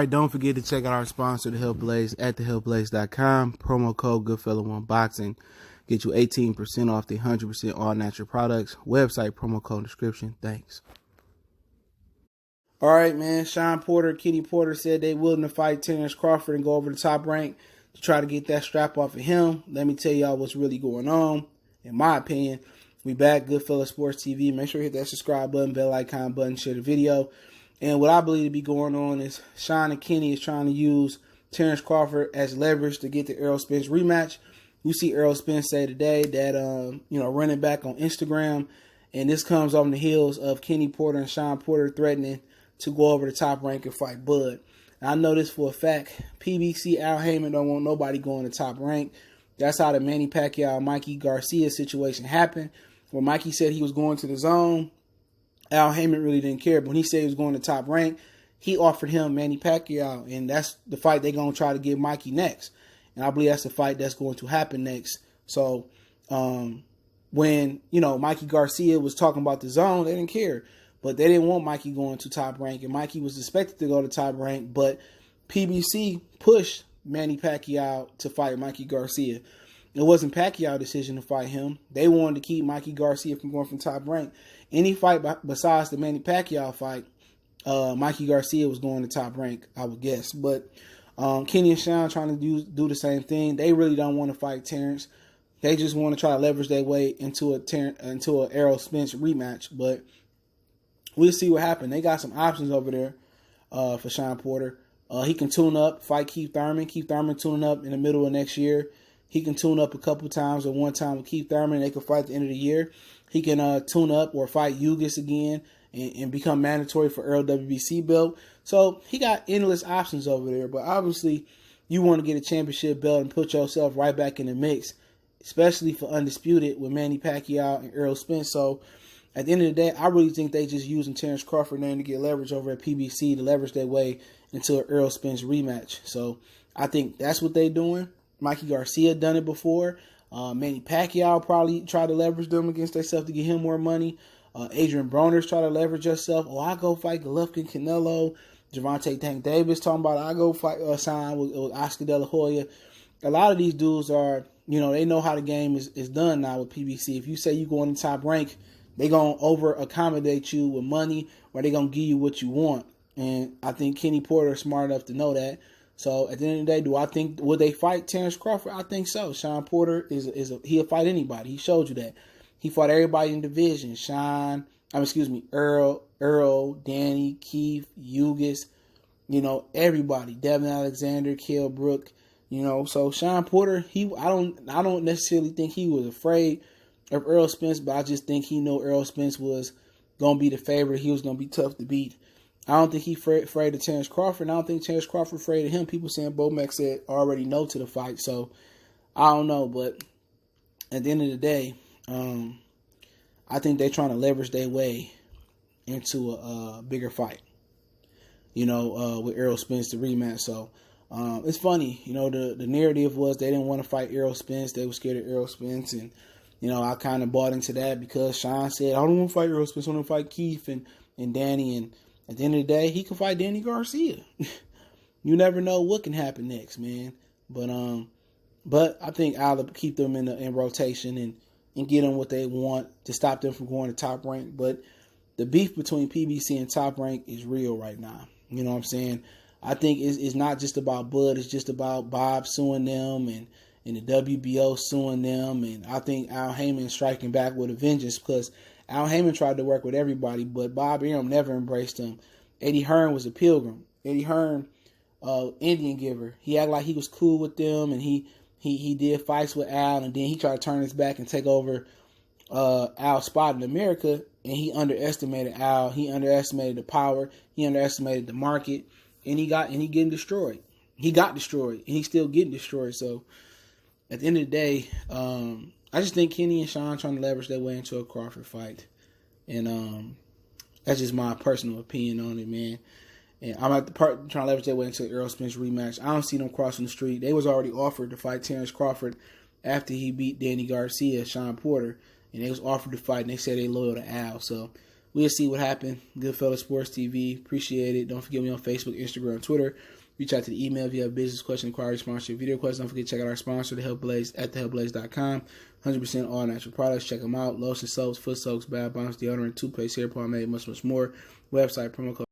right, don't forget to check out our sponsor, The Health Blaze, at thehellblaze.com. Promo code Goodfellow1Boxing. Get you 18% off the 100% all natural products. Website, promo code, description. Thanks. All right, man. Shawn Porter, Kenny Porter said they willing to fight Terence Crawford and go over the top rank to try to get that strap off of him. Let me tell y'all what's really going on. In my opinion, we back, Goodfellow Sports TV. Make sure you hit that subscribe button, bell icon button, share the video. And what I believe to be going on is Shawn and Kenny is trying to use Terence Crawford as leverage to get the Errol Spence rematch. You see Errol Spence say today that, running back on Instagram. And this comes on the heels of Kenny Porter and Shawn Porter threatening to go over the top rank and fight Bud. And I know this for a fact. PBC Al Heyman don't want nobody going to top rank. That's how the Manny Pacquiao-Mikey Garcia situation happened. When Mikey said he was going to the zone, Al Heyman really didn't care. But when he said he was going to top rank, he offered him Manny Pacquiao. And that's the fight they're going to try to give Mikey next. And I believe that's the fight that's going to happen next. So when, Mikey Garcia was talking about the zone, they didn't care. But they didn't want Mikey going to top rank. And Mikey was expected to go to top rank. But PBC pushed Manny Pacquiao to fight Mikey Garcia. It wasn't Pacquiao's decision to fight him. They wanted to keep Mikey Garcia from going from top rank. Any fight besides the Manny Pacquiao fight, Mikey Garcia was going to top rank, I would guess. But Kenny and Shawn trying to do the same thing. They really don't want to fight Terence. They just want to try to leverage their way into a Errol Spence rematch. But we'll see what happens. They got some options over there for Shawn Porter. He can tune up, fight Keith Thurman. Keith Thurman tuning up in the middle of next year. He can tune up a couple times or one time with Keith Thurman. They can fight at the end of the year. He can tune up or fight Ugas again and become mandatory for Errol WBC belt. So he got endless options over there. But obviously, you want to get a championship belt and put yourself right back in the mix, especially for Undisputed with Manny Pacquiao and Errol Spence. So at the end of the day, I really think they just using Terence Crawford name to get leverage over at PBC to leverage their way into an Errol Spence rematch. So I think that's what they're doing. Mikey Garcia done it before. Manny Pacquiao probably tried to leverage them against themselves to get him more money. Adrian Broner's try to leverage yourself. Oh, I go fight Golovkin, Canelo. Gervonta Tank Davis talking about I go fight sign with Oscar De La Hoya. A lot of these dudes are, they know how the game is done now with PBC. If you say you go in the top rank, they going to over-accommodate you with money or they going to give you what you want. And I think Kenny Porter is smart enough to know that. So at the end of the day, do I think, would they fight Terence Crawford? I think so. Shawn Porter he'll fight anybody. He showed you that. He fought everybody in the division. Errol, Danny, Keith, Ugas, everybody. Devin Alexander, Kell Brook, So Shawn Porter, I don't necessarily think he was afraid of Errol Spence, but I just think he knew Errol Spence was going to be the favorite. He was going to be tough to beat. I don't think he's afraid of Terence Crawford. And I don't think Terence Crawford afraid of him. People saying Bomac said already no to the fight. So, I don't know. But at the end of the day, I think they're trying to leverage their way into a bigger fight, with Errol Spence, the rematch. So, it's funny. The narrative was they didn't want to fight Errol Spence. They were scared of Errol Spence. And, I kind of bought into that because Shawn said, I don't want to fight Errol Spence. I want to fight Keith and Danny. And at the end of the day, he could fight Danny Garcia. You never know what can happen next, man. But I think I'll keep them in rotation and get them what they want to stop them from going to top rank. But the beef between PBC and top rank is real right now. You know what I'm saying? I think it's not just about Bud. It's just about Bob suing them and the WBO suing them. And I think Al Heyman striking back with a vengeance because Al Heyman tried to work with everybody, but Bob Arum never embraced him. Eddie Hearn was a pilgrim. Eddie Hearn, Indian giver. He acted like he was cool with them, and he did fights with Al, and then he tried to turn his back and take over Al's spot in America, and he underestimated Al. He underestimated the power. He underestimated the market, and he getting destroyed. He got destroyed, and he's still getting destroyed. So at the end of the day, I just think Kenny and Shawn trying to leverage their way into a Crawford fight. And that's just my personal opinion on it, man. And I'm at the part trying to leverage their way into an Errol Spence rematch. I don't see them crossing the street. They was already offered to fight Terence Crawford after he beat Danny Garcia, Shawn Porter. And they was offered to fight, and they said they loyal to Al. So we'll see what happened. Goodfellas Sports TV. Appreciate it. Don't forget me on Facebook, Instagram, Twitter. Reach out to the email if you have business question, inquiry, sponsorship, video questions. Don't forget to check out our sponsor, The Health Blaze, at thehealthblaze.com. 100% all natural products. Check them out. Lotion, soaps, foot soaks, bath bombs, deodorant, toothpaste, hair pomade, much more. Website, promo code